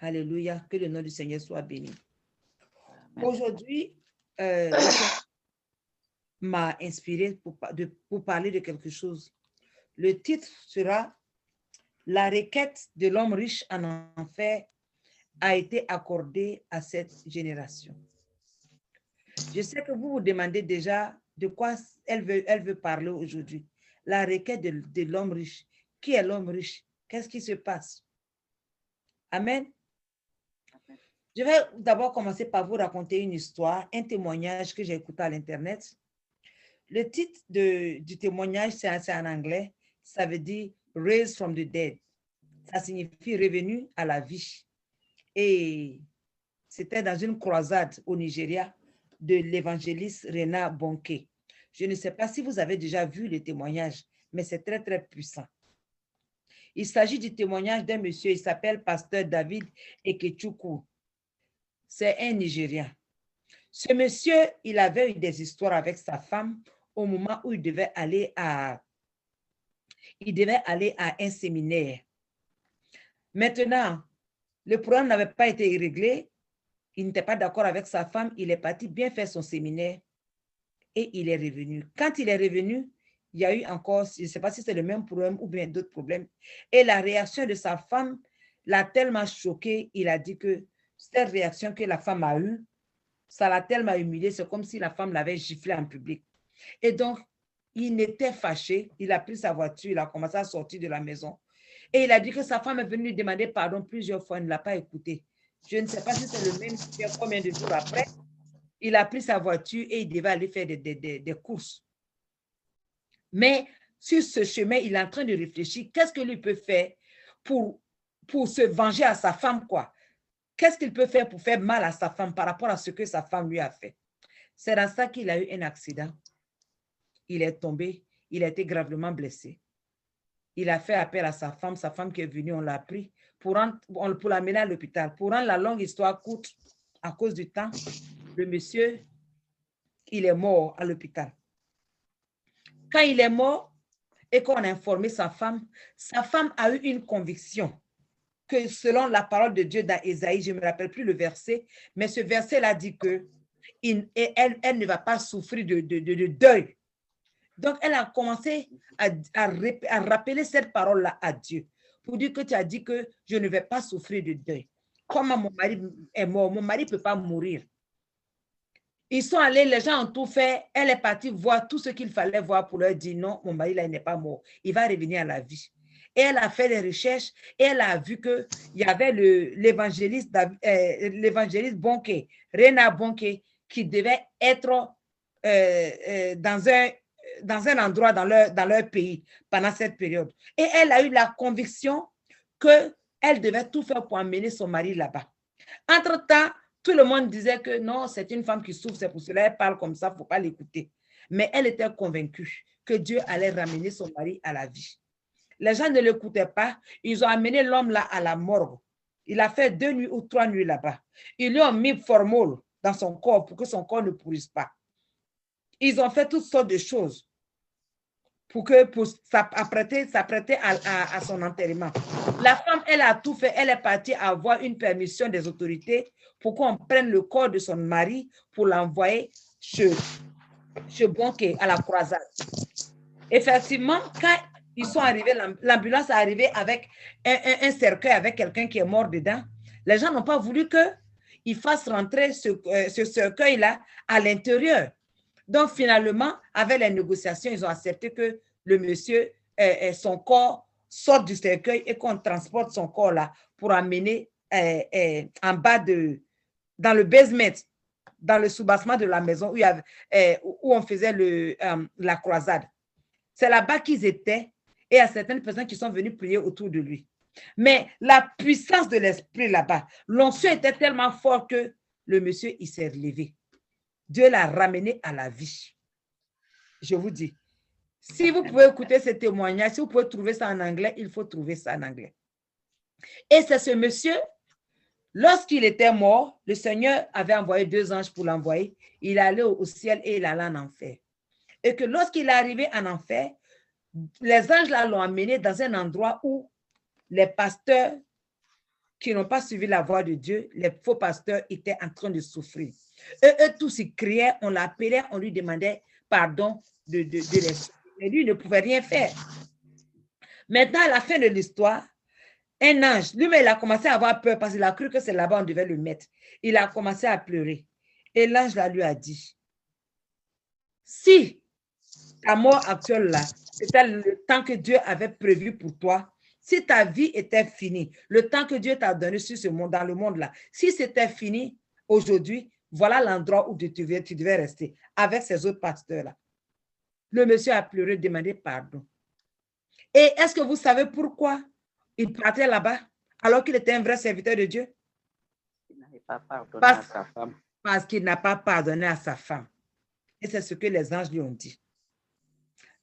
Alléluia, que le nom du Seigneur soit béni. Amen. Aujourd'hui, le Seigneur m'a inspiré pour parler de quelque chose. Le titre sera « La requête de l'homme riche en enfer a été accordée à cette génération ». Je sais que vous vous demandez déjà de quoi elle veut parler aujourd'hui. La requête de l'homme riche. Qui est l'homme riche? Qu'est-ce qui se passe? Amen. Je vais d'abord commencer par vous raconter une histoire, un témoignage que j'ai écouté à l'Internet. Le titre du témoignage, c'est en anglais. Ça veut dire « Raised from the dead ». Ça signifie « revenu à la vie ». Et c'était dans une croisade au Nigeria de l'évangéliste Renard Bonke. Je ne sais pas si vous avez déjà vu le témoignage, mais c'est très, très puissant. Il s'agit du témoignage d'un monsieur, il s'appelle Pasteur David Ekechukwu. C'est un Nigérien. Ce monsieur, il avait eu des histoires avec sa femme au moment où il devait aller à un séminaire. Maintenant, le problème n'avait pas été réglé. Il n'était pas d'accord avec sa femme. Il est parti bien faire son séminaire et il est revenu. Quand il est revenu, il y a eu encore, je ne sais pas si c'est le même problème ou bien d'autres problèmes. Et la réaction de sa femme l'a tellement choqué. Il a dit que cette réaction que la femme a eue, ça l'a tellement humilié. C'est comme si la femme l'avait giflé en public. Et donc, il était fâché. Il a pris sa voiture. Il a commencé à sortir de la maison. Et il a dit que sa femme est venue lui demander pardon plusieurs fois. Il ne l'a pas écouté. Je ne sais pas si c'est le même combien de jours après. Il a pris sa voiture et il devait aller faire des courses. Mais sur ce chemin, il est en train de réfléchir. Qu'est-ce que lui peut faire pour se venger à sa femme, quoi? Qu'est-ce qu'il peut faire pour faire mal à sa femme par rapport à ce que sa femme lui a fait? C'est dans ça qu'il a eu un accident. Il est tombé. Il a été gravement blessé. Il a fait appel à sa femme qui est venue, on l'a pris pour l'amener à l'hôpital. Pour rendre la longue histoire courte, à cause du temps, le monsieur, il est mort à l'hôpital. Quand il est mort et qu'on a informé sa femme a eu une conviction que selon la parole de Dieu dans Ésaïe, je ne me rappelle plus le verset, mais ce verset-là dit que elle ne va pas souffrir de deuil. Donc, elle a commencé à rappeler cette parole-là à Dieu pour dire que tu as dit que je ne vais pas souffrir de deuil. Comment mon mari est mort, mon mari ne peut pas mourir. Ils sont allés, les gens ont tout fait. Elle est partie voir tout ce qu'il fallait voir pour leur dire non, mon mari là, il n'est pas mort. Il va revenir à la vie. Et elle a fait des recherches et elle a vu qu'il y avait l'évangéliste Bonke, Renard Bonke, qui devait être dans un endroit dans leur pays pendant cette période. Et elle a eu la conviction qu'elle devait tout faire pour emmener son mari là-bas. Entre-temps, tout le monde disait que non, c'est une femme qui souffre, c'est pour cela qu'elle parle comme ça, il ne faut pas l'écouter. Mais elle était convaincue que Dieu allait ramener son mari à la vie. Les gens ne l'écoutaient pas. Ils ont amené l'homme là à la morgue. Il a fait 2 nuits ou 3 nuits là-bas. Ils lui ont mis formol dans son corps pour que son corps ne pourrisse pas. Ils ont fait toutes sortes de choses pour s'apprêter à son enterrement. La femme, elle a tout fait. Elle est partie avoir une permission des autorités pour qu'on prenne le corps de son mari pour l'envoyer chez Bonke à la croisade. Effectivement, quand ils sont arrivés, l'ambulance est arrivée avec un cercueil avec quelqu'un qui est mort dedans. Les gens n'ont pas voulu qu'ils fassent rentrer ce cercueil-là à l'intérieur. Donc, finalement, avec les négociations, ils ont accepté que le monsieur, son corps sorte du cercueil et qu'on transporte son corps là pour amener en bas dans le basement, dans le soubassement de la maison où on faisait la croisade. C'est là-bas qu'ils étaient et il y a certaines personnes qui sont venues prier autour de lui. Mais la puissance de l'esprit là-bas, l'onction était tellement fort que le monsieur, il s'est relevé. Dieu l'a ramené à la vie. Je vous dis, si vous pouvez écouter ce témoignage, si vous pouvez trouver ça en anglais, il faut trouver ça en anglais. Et c'est ce monsieur, lorsqu'il était mort, le Seigneur avait envoyé 2 anges pour l'envoyer. Il allait au ciel et il allait en enfer. Et que lorsqu'il est arrivé en enfer, les anges là l'ont amené dans un endroit où les pasteurs qui n'ont pas suivi la voie de Dieu, les faux pasteurs étaient en train de souffrir. Eux tous, ils criaient, on l'appelait, on lui demandait pardon de les sauver. Mais lui, il ne pouvait rien faire. Maintenant, à la fin de l'histoire, un ange, lui-même, il a commencé à avoir peur parce qu'il a cru que c'est là-bas on devait le mettre. Il a commencé à pleurer. Et l'ange là lui a dit, si ta mort actuelle là, c'était le temps que Dieu avait prévu pour toi, si ta vie était finie, le temps que Dieu t'a donné sur ce monde, dans le monde là, si c'était fini aujourd'hui, voilà l'endroit où tu devais rester avec ces autres pasteurs là. Le monsieur a pleuré, demandé pardon. Et est-ce que vous savez pourquoi il partait là-bas alors qu'il était un vrai serviteur de Dieu? Il n'avait pas pardonné à sa femme. Parce qu'il n'a pas pardonné à sa femme. Et c'est ce que les anges lui ont dit.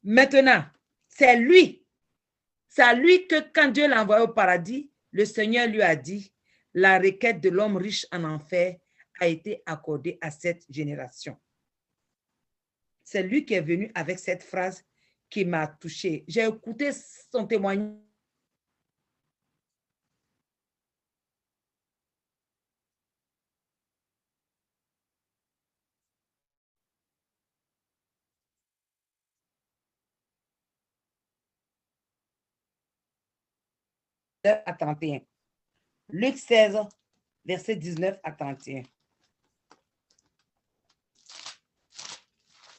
Maintenant, c'est lui que quand Dieu l'a envoyé au paradis, le Seigneur lui a dit, la requête de l'homme riche en enfer a été accordée à cette génération. C'est lui qui est venu avec cette phrase qui m'a touchée. J'ai écouté son témoignage. À 31. Luc 16, verset 19 à 31.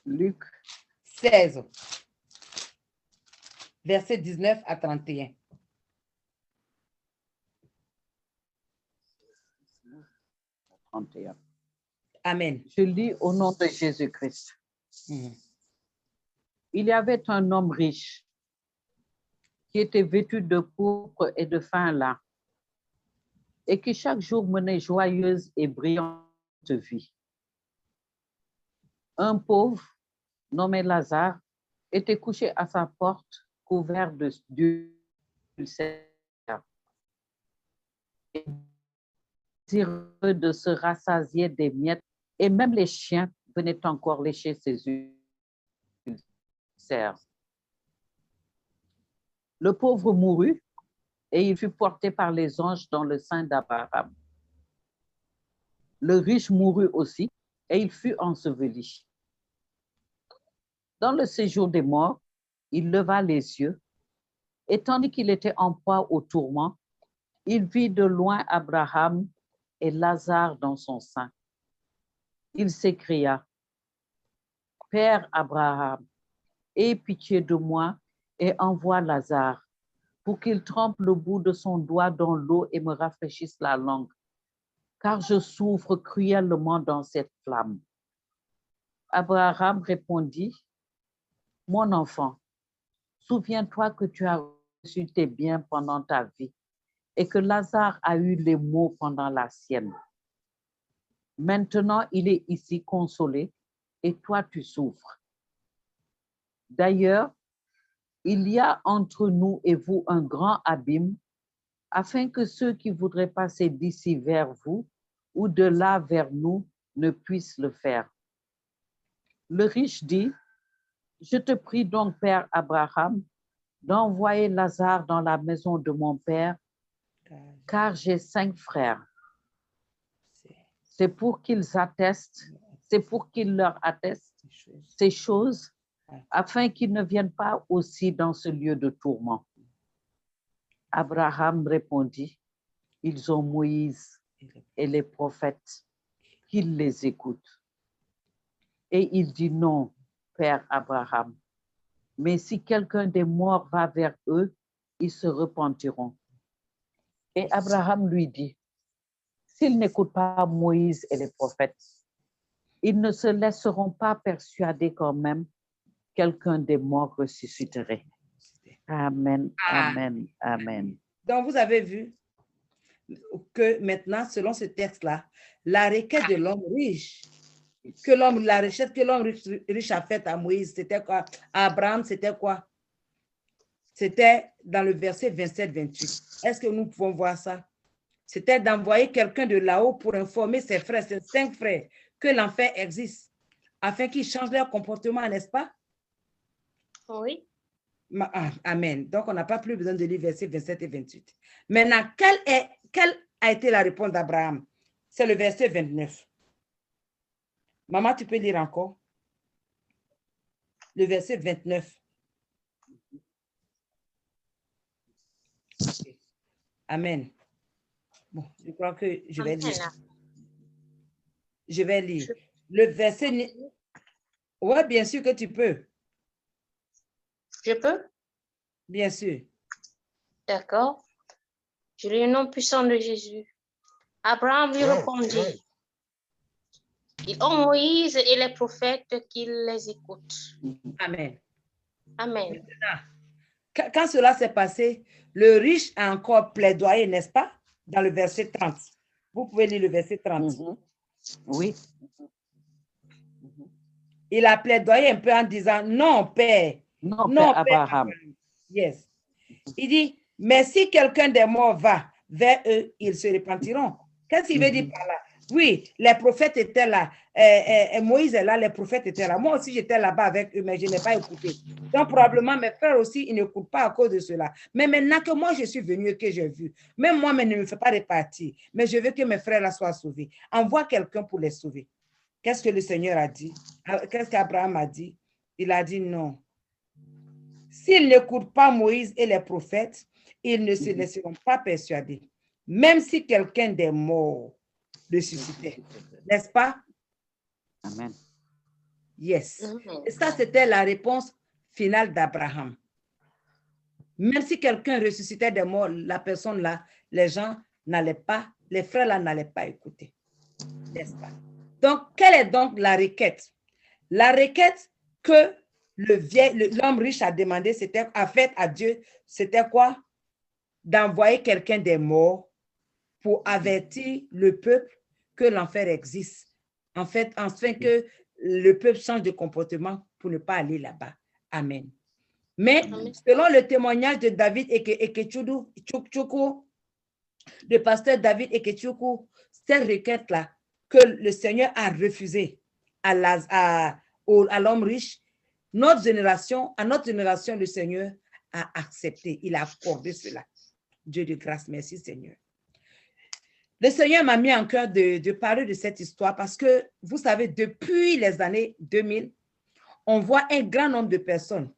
Luc 16, verset 19 à 31. Amen. Je lis au nom de Jésus-Christ. Il y avait un homme riche qui était vêtu de pourpre et de fin lin et qui chaque jour menait joyeuse et brillante vie. Un pauvre, nommé Lazare, était couché à sa porte, couvert d'ulcères. Désireux de se rassasier des miettes, et même les chiens venaient encore lécher ses ulcères. Le pauvre mourut et il fut porté par les anges dans le sein d'Abraham. Le riche mourut aussi et il fut enseveli. Dans le séjour des morts, il leva les yeux et tandis qu'il était en proie au tourment, il vit de loin Abraham et Lazare dans son sein. Il s'écria, « Père Abraham, aie pitié de moi et envoie Lazare pour qu'il trempe le bout de son doigt dans l'eau et me rafraîchisse la langue, car je souffre cruellement dans cette flamme. » Abraham répondit, « Mon enfant, souviens-toi que tu as reçu tes biens pendant ta vie et que Lazare a eu les maux pendant la sienne. Maintenant, il est ici consolé et toi, tu souffres. D'ailleurs, il y a entre nous et vous un grand abîme, afin que ceux qui voudraient passer d'ici vers vous ou de là vers nous ne puissent le faire. » Le riche dit, « Je te prie donc, Père Abraham, d'envoyer Lazare dans la maison de mon père, car j'ai 5 frères. C'est pour qu'ils leur attestent ces choses, afin qu'ils ne viennent pas aussi dans ce lieu de tourment. » Abraham répondit, « Ils ont Moïse et les prophètes, qu'ils les écoutent. » Et il dit, « Non, Père Abraham, mais si quelqu'un des morts va vers eux, ils se repentiront. » Et Abraham lui dit, « S'ils n'écoutent pas Moïse et les prophètes, ils ne se laisseront pas persuader quand même quelqu'un des morts ressusciterait. » Amen, amen, amen. Donc, vous avez vu que maintenant, selon ce texte-là, la requête de l'homme riche, la requête que l'homme riche a faite à Moïse, c'était quoi? À Abraham, c'était quoi? C'était dans le verset 27-28. Est-ce que nous pouvons voir ça? C'était d'envoyer quelqu'un de là-haut pour informer ses frères, ses 5 frères, que l'enfer existe, afin qu'ils changent leur comportement, n'est-ce pas? Oui. Amen. Donc, on n'a pas plus besoin de lire versets 27 et 28. Maintenant, quelle a été la réponse d'Abraham? C'est le verset 29. Maman, tu peux lire encore? Le verset 29. Okay. Amen. Bon, je crois que je vais lire. Je vais lire. Le verset... Oui, bien sûr que tu peux. Je peux? Bien sûr. D'accord. Je lis le nom puissant de Jésus. Abraham lui répondit, ils ont Moïse et les prophètes qui les écoutent. Amen. Amen. Maintenant, quand cela s'est passé, le riche a encore plaidoyé, n'est-ce pas? Dans le verset 30. Vous pouvez lire le verset 30. Oui. Il a plaidoyé un peu en disant, non, Père. Non, Non, Père Abraham. Yes. Il dit, mais si quelqu'un des morts va vers eux, ils se repentiront. Qu'est-ce qu'il veut dire par là? Oui, les prophètes étaient là. Moïse est là, les prophètes étaient là. Moi aussi, j'étais là-bas avec eux, mais je n'ai pas écouté. Donc, probablement, mes frères aussi, ils n'écoutent pas à cause de cela. Mais maintenant que moi, je suis venu et que j'ai vu, même moi, mais ne me fais pas repartir. Mais je veux que mes frères là soient sauvés. Envoie quelqu'un pour les sauver. Qu'est-ce que le Seigneur a dit? Qu'est-ce qu'Abraham a dit? Il a dit non. S'ils n'écoutent pas Moïse et les prophètes, ils ne se laisseront pas persuader. Même si quelqu'un des morts ressuscitait. N'est-ce pas? Amen. Yes. Et ça, c'était la réponse finale d'Abraham. Même si quelqu'un ressuscitait des morts, la personne là, les gens n'allaient pas, les frères là n'allaient pas écouter. N'est-ce pas? Donc, quelle est donc la requête? La requête que l'homme riche a demandé, c'était en fait à Dieu, c'était quoi? D'envoyer quelqu'un des morts pour avertir le peuple que l'enfer existe. En fait, afin que le peuple change de comportement pour ne pas aller là-bas. Amen. Mais selon le témoignage de David Ekechukwu, le pasteur David Ekechukwu, cette requête-là que le Seigneur a refusée à l'homme riche, à notre génération, le Seigneur a accepté. Il a accordé cela. Dieu de grâce, merci Seigneur. Le Seigneur m'a mis en cœur de parler de cette histoire parce que, vous savez, depuis les années 2000, on voit un grand nombre de personnes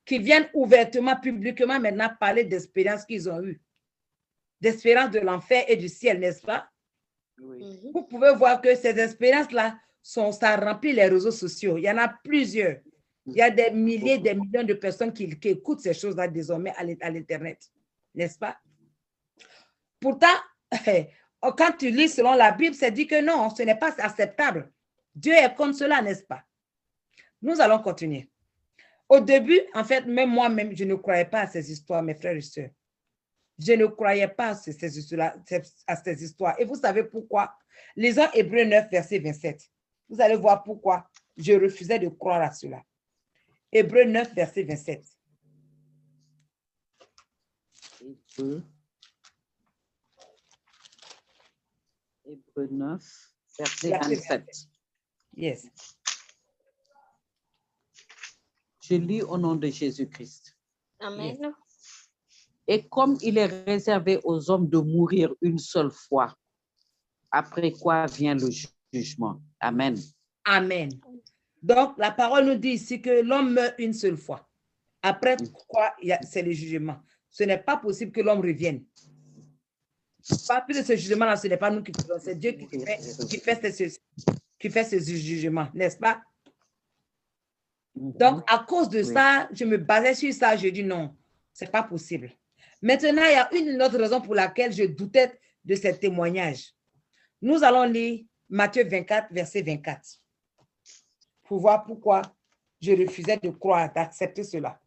qui viennent ouvertement, publiquement maintenant parler d'expériences qu'ils ont eues, d'expériences de l'enfer et du ciel, n'est-ce pas? Oui. Vous pouvez voir que ces expériences-là, ça remplit les réseaux sociaux. Il y en a plusieurs. Il y a des milliers, des millions de personnes qui écoutent ces choses-là désormais à l'Internet, n'est-ce pas? Pourtant, quand tu lis selon la Bible, c'est dit que non, ce n'est pas acceptable. Dieu est comme cela, n'est-ce pas? Nous allons continuer. Au début, en fait, même moi-même, je ne croyais pas à ces histoires, mes frères et sœurs. Je ne croyais pas à ces histoires. Et vous savez pourquoi? Lisons Hébreux 9, verset 27. Vous allez voir pourquoi je refusais de croire à cela. Hébreux 9, verset 27. Hébreux 9, verset 27. Yes. Je lis au nom de Jésus-Christ. Amen. Yes. Et comme il est réservé aux hommes de mourir une seule fois, après quoi vient le jugement. Amen. Amen. Donc, la parole nous dit ici que l'homme meurt une seule fois. Après quoi, c'est le jugement. Ce n'est pas possible que l'homme revienne. Pas plus de ce jugement-là, ce n'est pas nous qui faisons, c'est Dieu qui fait ce jugement, n'est-ce pas? Donc, à cause de ça, je me basais sur ça, je dis non, ce n'est pas possible. Maintenant, il y a une autre raison pour laquelle je doutais de ce témoignage. Nous allons lire Matthieu 24, verset 24, pour voir pourquoi je refusais de croire, d'accepter cela.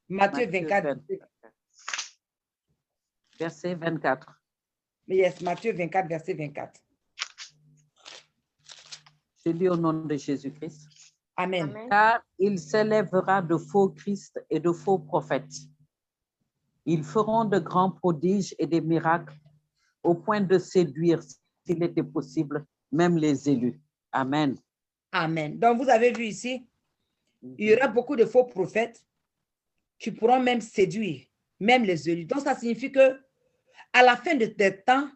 Matthieu 24, verset 24. Yes, Matthieu 24, verset 24. Je lis au nom de Jésus-Christ. Amen. Amen. Car il s'élèvera de faux Christ et de faux prophètes. Ils feront de grands prodiges et des miracles au point de séduire, s'il était possible, même les élus. Amen. Amen. Donc, vous avez vu ici, il y aura beaucoup de faux prophètes qui pourront même séduire, même les élus. Donc, ça signifie que à la fin des temps,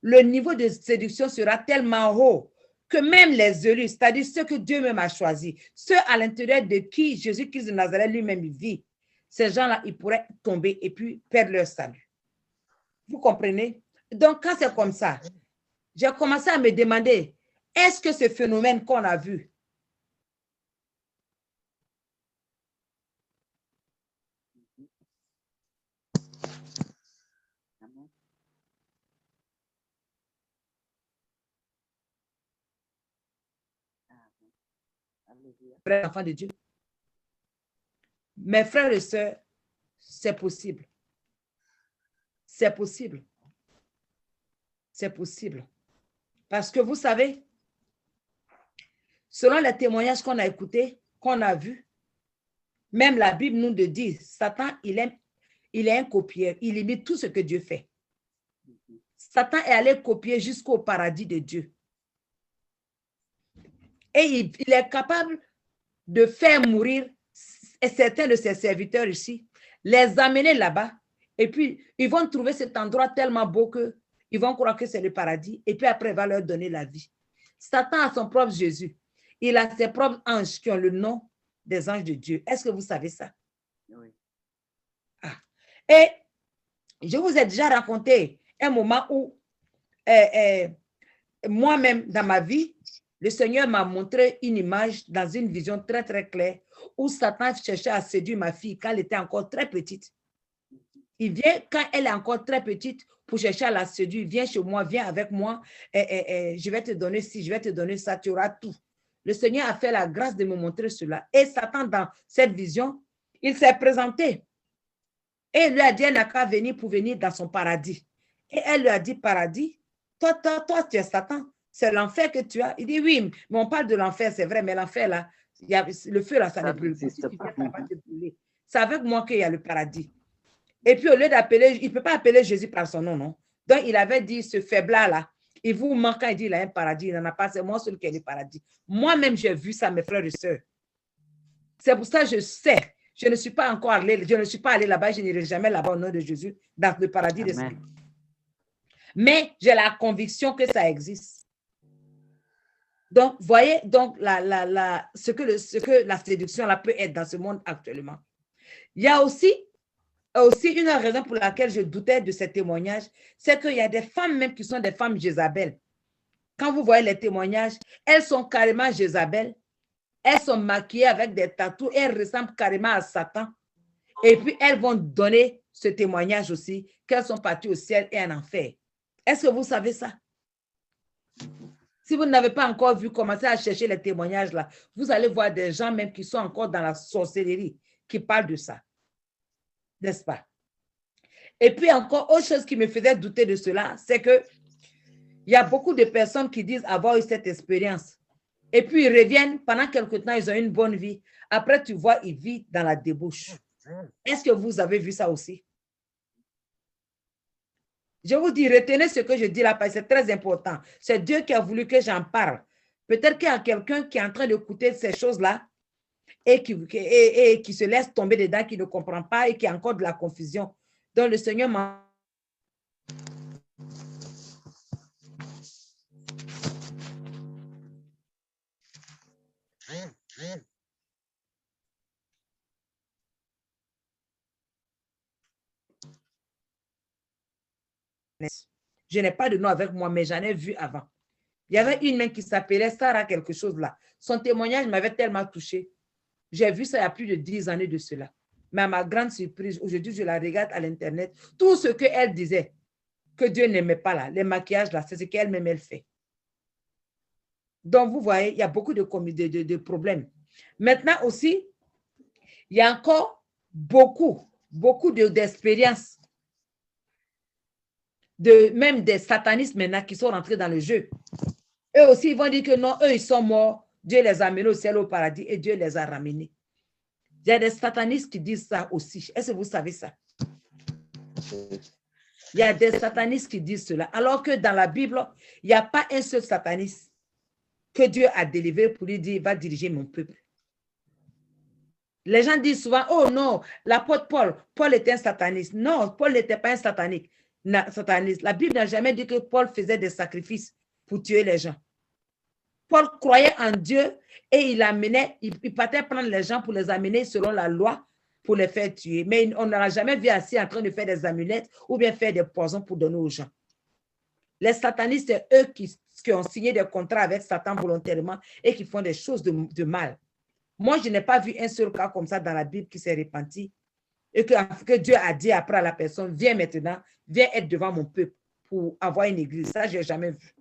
le niveau de séduction sera tellement haut que même les élus, c'est-à-dire ceux que Dieu même a choisis, ceux à l'intérieur de qui Jésus-Christ de Nazareth lui-même vit, ces gens-là, ils pourraient tomber et puis perdre leur salut. Vous comprenez? Donc, quand c'est comme ça, j'ai commencé à me demander, est-ce que ce phénomène qu'on a vu, enfants de Dieu, mes frères et sœurs, c'est possible. C'est possible. C'est possible. Parce que vous savez, selon les témoignages qu'on a écoutés, qu'on a vus, même la Bible nous le dit, Satan, il est un copieur. Il imite tout ce que Dieu fait. Satan est allé copier jusqu'au paradis de Dieu. Et il est capable de faire mourir certains de ses serviteurs ici, les amener là-bas, et puis ils vont trouver cet endroit tellement beau qu'ils vont croire que c'est le paradis, et puis après, il va leur donner la vie. Satan a son propre Jésus. Il a ses propres anges qui ont le nom des anges de Dieu. Est-ce que vous savez ça? Oui. Ah. Et je vous ai déjà raconté un moment où moi-même, dans ma vie, le Seigneur m'a montré une image dans une vision très, très claire où Satan cherchait à séduire ma fille quand elle était encore très petite. Il vient quand elle est encore très petite pour chercher à la séduire. Viens chez moi, viens avec moi. Je vais te donner ci, je vais te donner ça, tu auras tout. Le Seigneur a fait la grâce de me montrer cela. Et Satan, dans cette vision, il s'est présenté. Et il lui a dit, elle n'a qu'à venir pour venir dans son paradis. Et elle lui a dit, paradis, toi, tu es Satan. C'est l'enfer que tu as. Il dit, oui, mais on parle de l'enfer, c'est vrai, mais l'enfer, là, il y a, le feu, là, ça ne brûle pas. C'est avec moi qu'il y a le paradis. Et puis, au lieu d'appeler, il ne peut pas appeler Jésus par son nom, non? Donc, il avait dit, ce faible-là, il vous manque quand il dit qu'il a un paradis, il n'en a pas, c'est moi seul qui ai le paradis. Moi-même, j'ai vu ça, mes frères et sœurs. C'est pour ça que je sais, je ne suis pas encore allé, je ne suis pas allé là-bas, je n'irai jamais là-bas au nom de Jésus, dans le paradis de Dieu. Mais j'ai la conviction que ça existe. Donc, voyez donc ce que la séduction là, peut être dans ce monde actuellement. Il y a aussi une raison pour laquelle je doutais de ces témoignages, c'est qu'il y a des femmes même qui sont des femmes Jézabel. Quand vous voyez les témoignages, elles sont carrément Jézabel. Elles sont maquillées avec des tatous, elles ressemblent carrément à Satan. Et puis, elles vont donner ce témoignage aussi, qu'elles sont parties au ciel et en enfer. Est-ce que vous savez ça? Si vous n'avez pas encore vu, commencez à chercher les témoignages là. Vous allez voir des gens même qui sont encore dans la sorcellerie, qui parlent de ça. N'est-ce pas? Et puis encore, autre chose qui me faisait douter de cela, c'est que il y a beaucoup de personnes qui disent avoir eu cette expérience. Et puis ils reviennent, pendant quelque temps, ils ont une bonne vie. Après, tu vois, ils vivent dans la débauche. Est-ce que vous avez vu ça aussi? Je vous dis, retenez ce que je dis là, parce que c'est très important. C'est Dieu qui a voulu que j'en parle. Peut-être qu'il y a quelqu'un qui est en train d'écouter ces choses-là et qui se laisse tomber dedans, qui ne comprend pas et qui a encore de la confusion. Donc, le Seigneur m'a... Je n'ai pas de nom avec moi, mais j'en ai vu avant. Il y avait une même qui s'appelait Sarah quelque chose là. Son témoignage m'avait tellement touché. J'ai vu ça il y a plus de 10 années de cela. Mais à ma grande surprise, aujourd'hui, je la regarde à l'Internet. Tout ce qu'elle disait, que Dieu n'aimait pas là, les maquillages là, c'est ce qu'elle-même elle fait. Donc, vous voyez, il y a beaucoup de problèmes. Maintenant aussi, il y a encore beaucoup d'expériences. Même des satanistes maintenant qui sont rentrés dans le jeu. Eux aussi, ils vont dire que non, eux, ils sont morts. Dieu les a amenés au ciel, au paradis, et Dieu les a ramenés. Il y a des satanistes qui disent ça aussi. Est-ce que vous savez ça? Il y a des satanistes qui disent cela. Alors que dans la Bible, il n'y a pas un seul sataniste que Dieu a délivré pour lui dire, va diriger mon peuple. Les gens disent souvent, oh non, l'apôtre Paul était un sataniste. Non, Paul n'était pas un satanique. sataniste. La Bible n'a jamais dit que Paul faisait des sacrifices pour tuer les gens. Paul croyait en Dieu et il partait prendre les gens pour les amener selon la loi pour les faire tuer. Mais on n'aura jamais vu assis en train de faire des amulettes ou bien faire des poisons pour donner aux gens. Les satanistes, c'est eux qui ont signé des contrats avec Satan volontairement et qui font des choses de mal. Moi, je n'ai pas vu un seul cas comme ça dans la Bible qui s'est repenti et que Dieu a dit après à la personne, viens maintenant, viens être devant mon peuple pour avoir une église. Ça, je n'ai jamais vu.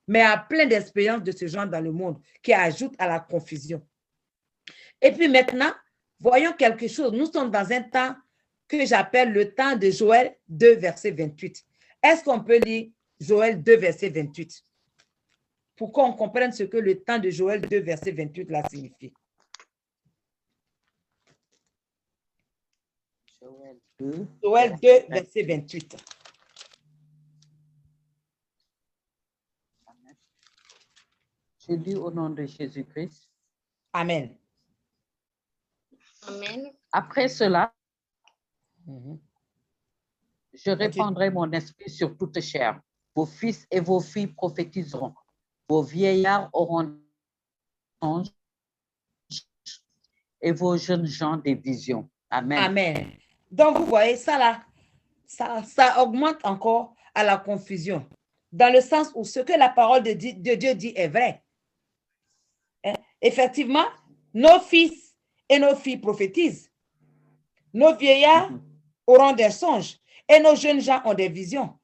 Mais il y a plein d'expériences de ce genre dans le monde qui ajoutent à la confusion. Et puis maintenant, voyons quelque chose. Nous sommes dans un temps que j'appelle le temps de Joël 2, verset 28. Est-ce qu'on peut lire Joël 2, verset 28? Pour qu'on comprenne ce que le temps de Joël 2, verset 28 là signifie. Joël 2, verset 28. Je lis au nom de Jésus-Christ. Amen. Amen. Après cela, je répandrai mon esprit sur toute chair. Vos fils et vos filles prophétiseront. Vos vieillards auront des songes et vos jeunes gens des visions. Amen. Amen. Donc, vous voyez, ça là, ça augmente encore à la confusion. Dans le sens où ce que la parole de Dieu dit est vrai. Hein? Effectivement, nos fils et nos filles prophétisent. Nos vieillards auront des songes et nos jeunes gens ont des visions.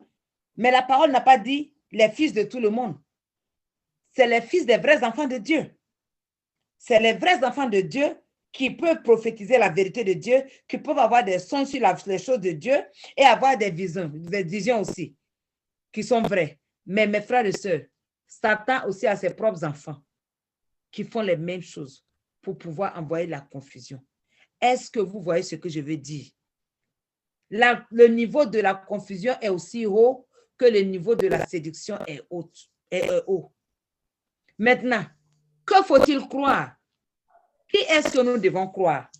Mais la parole n'a pas dit les fils de tout le monde. C'est les fils des vrais enfants de Dieu. C'est les vrais enfants de Dieu qui peuvent prophétiser la vérité de Dieu, qui peuvent avoir des songes sur les choses de Dieu et avoir des visions aussi, qui sont vraies. Mais mes frères et sœurs, Satan aussi a ses propres enfants qui font les mêmes choses pour pouvoir envoyer la confusion. Est-ce que vous voyez ce que je veux dire? Le niveau de la confusion est aussi haut que le niveau de la séduction est haut. Maintenant, que faut-il croire? Qui est-ce que nous devons croire?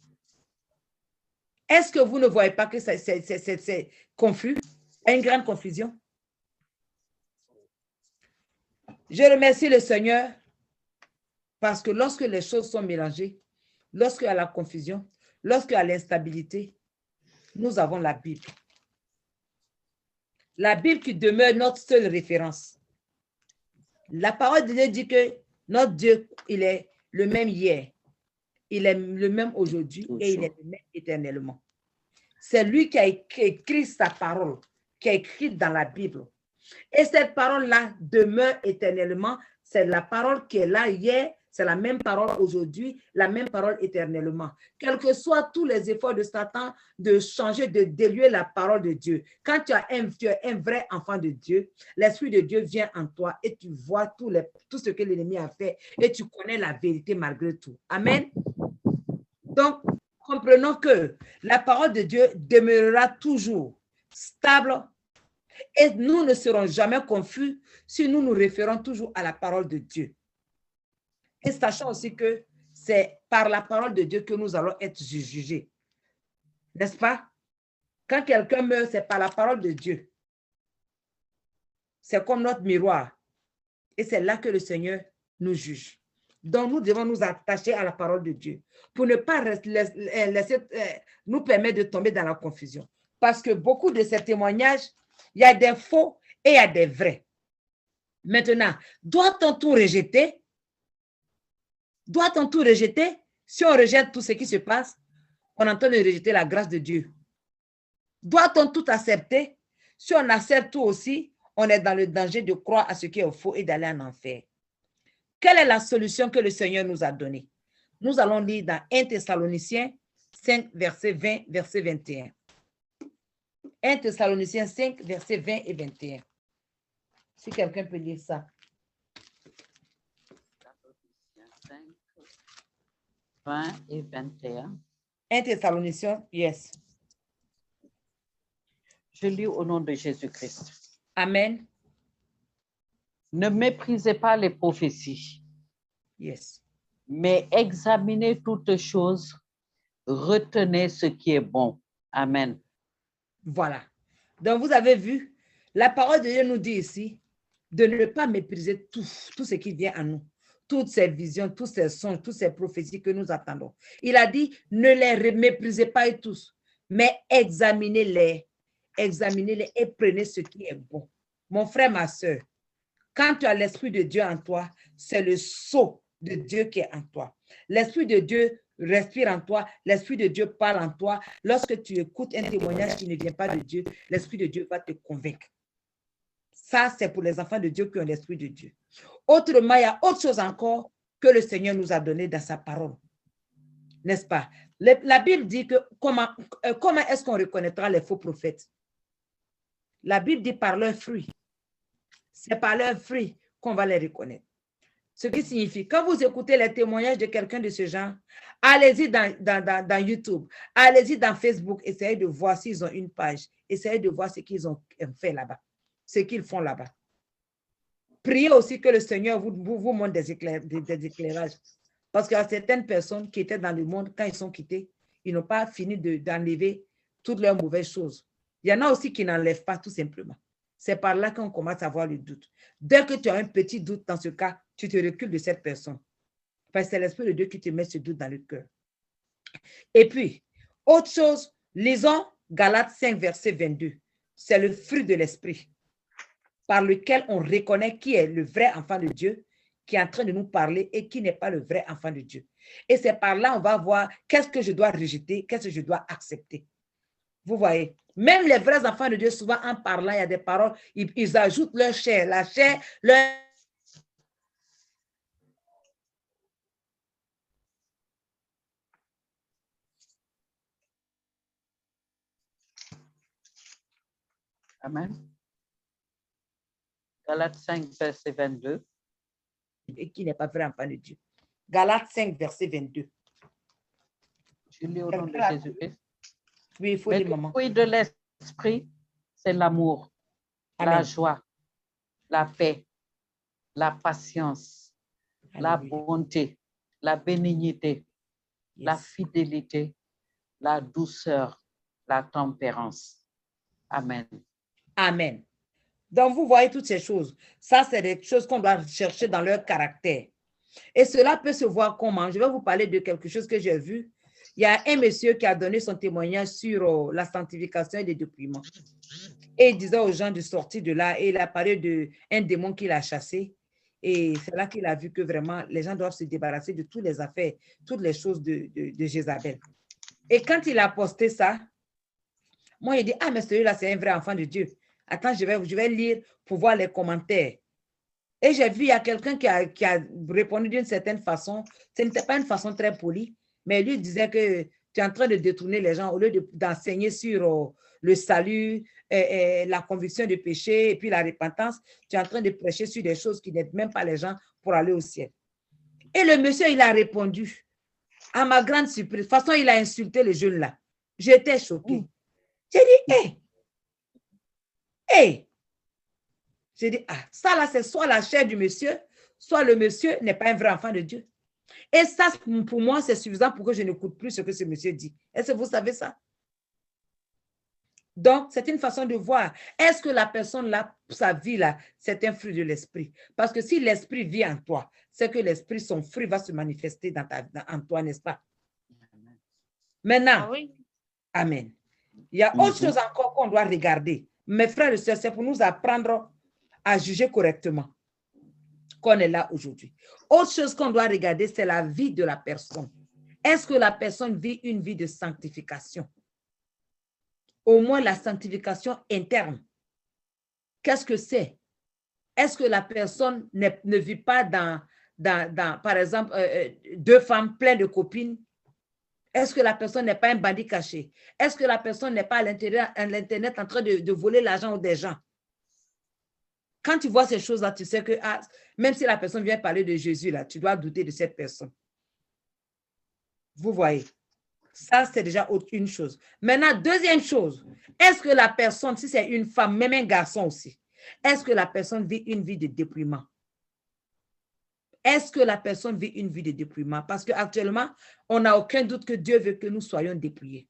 Est-ce que vous ne voyez pas que c'est confus? Il y a une grande confusion. Je remercie le Seigneur parce que lorsque les choses sont mélangées, lorsqu'il y a la confusion, lorsqu'il y a l'instabilité, nous avons la Bible. La Bible qui demeure notre seule référence. La parole de Dieu dit que notre Dieu, il est le même hier, il est le même aujourd'hui et il est le même éternellement. C'est lui qui a écrit sa parole, qui a écrit dans la Bible. Et cette parole-là demeure éternellement. C'est la parole qui est là hier, c'est la même parole aujourd'hui, la même parole éternellement. Quels que soient tous les efforts de Satan de changer, de délier la parole de Dieu, quand tu es un vrai enfant de Dieu, l'Esprit de Dieu vient en toi et tu vois tout ce que l'ennemi a fait et tu connais la vérité malgré tout. Amen. Donc, comprenons que la parole de Dieu demeurera toujours stable et nous ne serons jamais confus si nous nous référons toujours à la parole de Dieu. Et sachant aussi que c'est par la parole de Dieu que nous allons être jugés. N'est-ce pas? Quand quelqu'un meurt, c'est par la parole de Dieu. C'est comme notre miroir. Et c'est là que le Seigneur nous juge. Donc, nous devons nous attacher à la parole de Dieu pour ne pas nous permettre de tomber dans la confusion. Parce que beaucoup de ces témoignages, il y a des faux et il y a des vrais. Maintenant, doit-on tout rejeter? Doit-on tout rejeter? Si on rejette tout ce qui se passe, on est en train de rejeter la grâce de Dieu. Doit-on tout accepter? Si on accepte tout aussi, on est dans le danger de croire à ce qui est faux et d'aller en enfer. Quelle est la solution que le Seigneur nous a donnée? Nous allons lire dans 1 Thessaloniciens 5, verset 20, verset 21. 1 Thessaloniciens 5, verset 20 et 21. Si quelqu'un peut lire ça. 20 et 21. 1 Thessaloniciens, yes. Je lis au nom de Jésus-Christ. Amen. Ne méprisez pas les prophéties. Yes. Mais examinez toutes choses, retenez ce qui est bon. Amen. Voilà. Donc, vous avez vu, la parole de Dieu nous dit ici de ne pas mépriser tout ce qui vient à nous, toutes ces visions, tous ces songes, toutes ces prophéties que nous attendons. Il a dit, ne les méprisez pas tous, mais examinez-les et prenez ce qui est bon. Mon frère, ma soeur, quand tu as l'Esprit de Dieu en toi, c'est le sceau de Dieu qui est en toi. L'Esprit de Dieu respire en toi, l'Esprit de Dieu parle en toi. Lorsque tu écoutes un témoignage qui ne vient pas de Dieu, l'Esprit de Dieu va te convaincre. Ça, c'est pour les enfants de Dieu qui ont l'Esprit de Dieu. Autrement, il y a autre chose encore que le Seigneur nous a donné dans sa parole. N'est-ce pas? La Bible dit que comment est-ce qu'on reconnaîtra les faux prophètes? La Bible dit par leurs fruits. C'est par leurs fruits qu'on va les reconnaître. Ce qui signifie, quand vous écoutez les témoignages de quelqu'un de ce genre, allez-y dans YouTube, allez-y dans Facebook, essayez de voir s'ils ont une page, essayez de voir ce qu'ils ont fait là-bas, ce qu'ils font là-bas. Priez aussi que le Seigneur vous montre des éclairages. Parce qu'il y a certaines personnes qui étaient dans le monde, quand ils sont quittés, ils n'ont pas fini d'enlever toutes leurs mauvaises choses. Il y en a aussi qui n'enlèvent pas tout simplement. C'est par là qu'on commence à avoir le doute. Dès que tu as un petit doute dans ce cas, tu te recules de cette personne. Parce que c'est l'Esprit de Dieu qui te met ce doute dans le cœur. Et puis, autre chose, lisons Galates 5, verset 22. C'est le fruit de l'Esprit par lequel on reconnaît qui est le vrai enfant de Dieu, qui est en train de nous parler et qui n'est pas le vrai enfant de Dieu. Et c'est par là on va voir qu'est-ce que je dois rejeter, qu'est-ce que je dois accepter. Vous voyez, même les vrais enfants de Dieu, souvent en parlant, il y a des paroles, ils ajoutent leur chair, la chair, leur... Amen. Galates 5, verset 22. Et qui n'est pas vrai enfant de Dieu. Galates 5, verset 22. Je lis au nom de Jésus-Christ. Oui, il faut Mais dire, le maman. fruit de l'esprit, c'est l'amour, la joie, la paix, la patience, la bonté, la bénignité, la fidélité, la douceur, la tempérance. Amen. Amen. Donc, vous voyez toutes ces choses. Ça, c'est des choses qu'on doit chercher dans leur caractère. Et cela peut se voir comment? Je vais vous parler de quelque chose que j'ai vu. Il y a un monsieur qui a donné son témoignage sur la sanctification et les dépouillements. Et il disait aux gens de sortir de là et il a parlé d'un démon qu'il a chassé. Et c'est là qu'il a vu que vraiment les gens doivent se débarrasser de toutes les affaires, toutes les choses de Jézabel. Et quand il a posté ça, moi, il dit, ah, mais celui-là, c'est un vrai enfant de Dieu. Attends, je vais lire pour voir les commentaires. Et j'ai vu, il y a quelqu'un qui a répondu d'une certaine façon. Ce n'était pas une façon très polie, mais lui disait que tu es en train de détourner les gens au lieu d'enseigner sur le salut, la conviction du péché et puis la repentance. Tu es en train de prêcher sur des choses qui n'aident même pas les gens pour aller au ciel. Et le monsieur, il a répondu, à ma grande surprise. De toute façon, il a insulté le jeune là. J'étais choquée. J'ai dit, hey! J'ai dit, ah, ça là, c'est soit la chair du monsieur, soit le monsieur n'est pas un vrai enfant de Dieu. Et ça, pour moi, c'est suffisant pour que je n'écoute plus ce que ce monsieur dit. Est-ce que vous savez ça? Donc, c'est une façon de voir. Est-ce que la personne là, sa vie là, c'est un fruit de l'esprit? Parce que si l'esprit vit en toi, c'est que l'esprit, son fruit va se manifester en toi, n'est-ce pas? Maintenant, oui. Amen. Il y a autre chose encore qu'on doit regarder. Mes frères et sœurs, c'est pour nous apprendre à juger correctement qu'on est là aujourd'hui. Autre chose qu'on doit regarder, c'est la vie de la personne. Est-ce que la personne vit une vie de sanctification? Au moins la sanctification interne. Qu'est-ce que c'est? Est-ce que la personne ne vit pas dans par exemple, deux femmes pleines de copines? Est-ce que la personne n'est pas un bandit caché? Est-ce que la personne n'est pas à l'Internet en train de voler l'argent des gens? Quand tu vois ces choses-là, tu sais que même si la personne vient parler de Jésus, là, tu dois douter de cette personne. Vous voyez, ça, c'est déjà une chose. Maintenant, deuxième chose, est-ce que la personne, si c'est une femme, même un garçon aussi, est-ce que la personne vit une vie de dépouillement? Est-ce que la personne vit une vie de dépouillement? Parce qu'actuellement, on n'a aucun doute que Dieu veut que nous soyons dépouillés.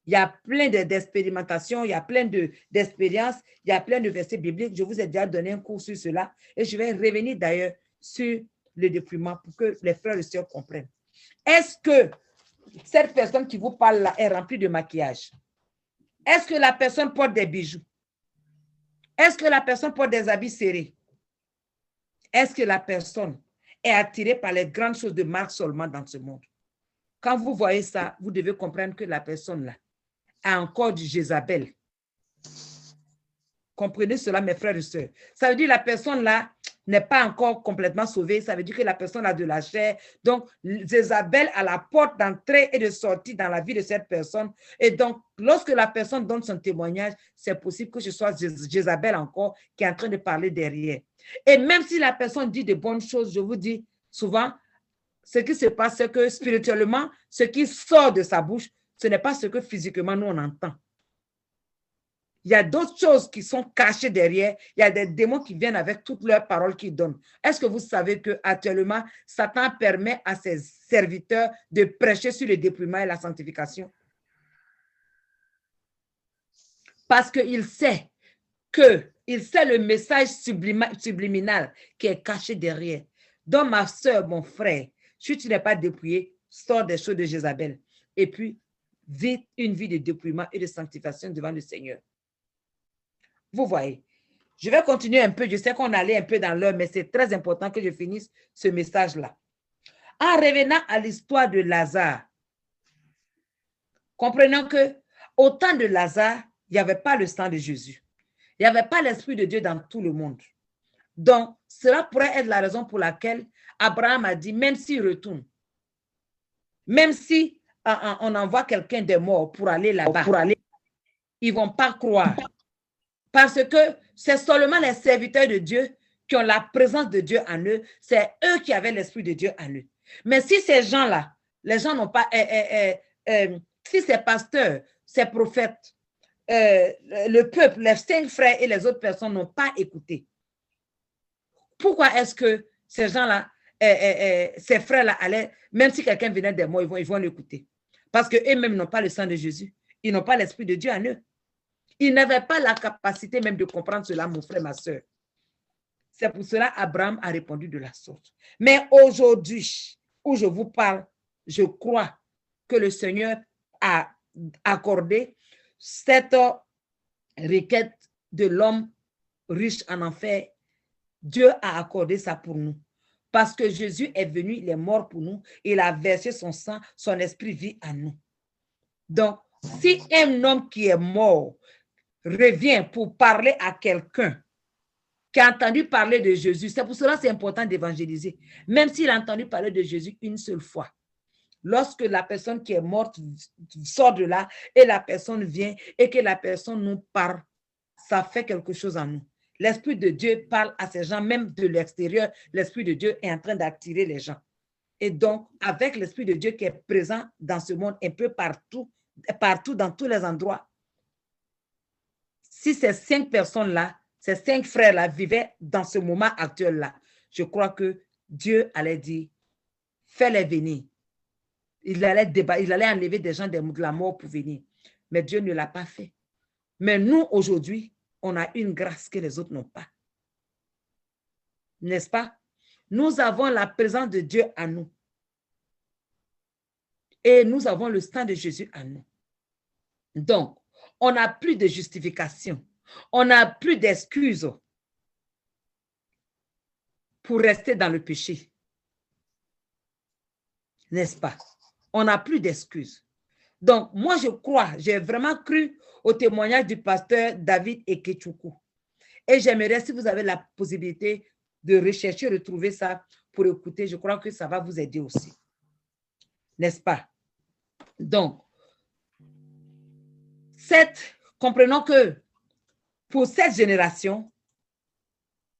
Il y a plein d'expérimentations, il y a plein d'expériences, il y a plein de versets bibliques. Je vous ai déjà donné un cours sur cela et je vais revenir d'ailleurs sur le dépouillement pour que les frères et sœurs comprennent. Est-ce que cette personne qui vous parle là est remplie de maquillage? Est-ce que la personne porte des bijoux? Est-ce que la personne porte des habits serrés? Est-ce que la personne est attirée par les grandes choses de marque seulement dans ce monde? Quand vous voyez ça, vous devez comprendre que la personne là a encore du Jézabel. Comprenez cela, mes frères et sœurs. Ça veut dire que la personne là n'est pas encore complètement sauvée. Ça veut dire que la personne a de la chair. Donc, Jézabel a la porte d'entrée et de sortie dans la vie de cette personne. Et donc, lorsque la personne donne son témoignage, c'est possible que ce soit Jézabel encore qui est en train de parler derrière. Et même si la personne dit de bonnes choses, je vous dis souvent, ce qui se passe, c'est que spirituellement, ce qui sort de sa bouche, ce n'est pas ce que physiquement nous on entend. Il y a d'autres choses qui sont cachées derrière. Il y a des démons qui viennent avec toutes leurs paroles qu'ils donnent. Est-ce que vous savez qu'actuellement, Satan permet à ses serviteurs de prêcher sur le dépouillement et la sanctification? Parce qu'il sait le message subliminal qui est caché derrière. Donc, ma soeur, mon frère, si tu n'es pas dépouillé, sors des choses de Jézabel. Et puis, vis une vie de dépouillement et de sanctification devant le Seigneur. Vous voyez, je vais continuer un peu. Je sais qu'on allait un peu dans l'heure, mais c'est très important que je finisse ce message-là. En revenant à l'histoire de Lazare, comprenons qu'au temps de Lazare, il n'y avait pas le sang de Jésus. Il n'y avait pas l'Esprit de Dieu dans tout le monde. Donc, cela pourrait être la raison pour laquelle Abraham a dit, même s'il retourne, même si on envoie quelqu'un de mort pour aller là-bas, ils ne vont pas croire. Parce que c'est seulement les serviteurs de Dieu qui ont la présence de Dieu en eux. C'est eux qui avaient l'Esprit de Dieu en eux. Mais si ces gens-là, les gens n'ont pas... si ces pasteurs, ces prophètes, le peuple, les 5 frères et les autres personnes n'ont pas écouté, pourquoi est-ce que ces gens-là, ces frères-là allaient, même si quelqu'un venait des morts, ils vont l'écouter? Parce qu'eux-mêmes n'ont pas le sang de Jésus. Ils n'ont pas l'Esprit de Dieu en eux. Ils n'avaient pas la capacité même de comprendre cela, mon frère, ma soeur. C'est pour cela qu'Abraham a répondu de la sorte. Mais aujourd'hui, où je vous parle, je crois que le Seigneur a accordé cette requête de l'homme riche en enfer. Dieu a accordé ça pour nous. Parce que Jésus est venu, il est mort pour nous, il a versé son sang, son esprit vit en nous. Donc, si un homme qui est mort revient pour parler à quelqu'un qui a entendu parler de Jésus, c'est pour cela que c'est important d'évangéliser. Même s'il a entendu parler de Jésus une seule fois. Lorsque la personne qui est morte sort de là et la personne vient et que la personne nous parle, ça fait quelque chose en nous. L'Esprit de Dieu parle à ces gens, même de l'extérieur. L'Esprit de Dieu est en train d'attirer les gens. Et donc, avec l'Esprit de Dieu qui est présent dans ce monde, un peu partout, dans tous les endroits, si ces 5 personnes-là, ces 5 frères-là vivaient dans ce moment actuel-là, je crois que Dieu allait dire, fais-les venir. Il allait enlever des gens de la mort pour venir. Mais Dieu ne l'a pas fait. Mais nous, aujourd'hui, on a une grâce que les autres n'ont pas. N'est-ce pas? Nous avons la présence de Dieu en nous. Et nous avons le sang de Jésus en nous. Donc, on n'a plus de justification. On n'a plus d'excuses pour rester dans le péché. N'est-ce pas? On n'a plus d'excuses. Donc, moi, je crois, j'ai vraiment cru au témoignage du pasteur David Ekechukwu. Et j'aimerais, si vous avez la possibilité de rechercher, retrouver ça pour écouter, je crois que ça va vous aider aussi. N'est-ce pas? Donc, comprenons que pour cette génération,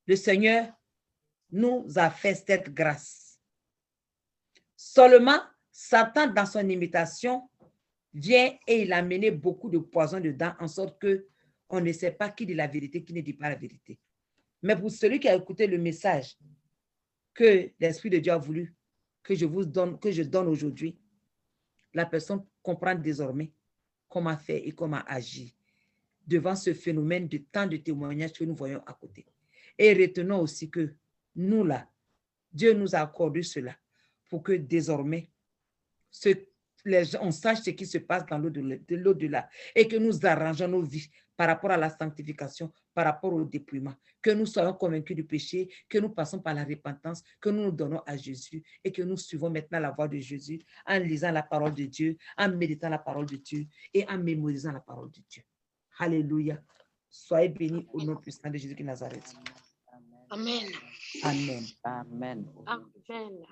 le Seigneur nous a fait cette grâce. Seulement, Satan, dans son imitation, vient et il a mené beaucoup de poison dedans, en sorte qu'on ne sait pas qui dit la vérité, qui ne dit pas la vérité. Mais pour celui qui a écouté le message que l'Esprit de Dieu a voulu que je donne aujourd'hui, la personne comprend désormais comment faire et comment agir devant ce phénomène de tant de témoignages que nous voyons à côté. Et retenons aussi que nous là, Dieu nous a accordé cela pour que désormais, on sache ce qui se passe dans l'au-delà et que nous arrangeons nos vies par rapport à la sanctification, par rapport au dépouillement, que nous soyons convaincus du péché, que nous passons par la repentance, que nous nous donnons à Jésus et que nous suivons maintenant la voie de Jésus en lisant la parole de Dieu, en méditant la parole de Dieu et en mémorisant la parole de Dieu. Alléluia. Soyez bénis au nom puissant de Jésus de Nazareth. Amen. Amen. Amen. Amen.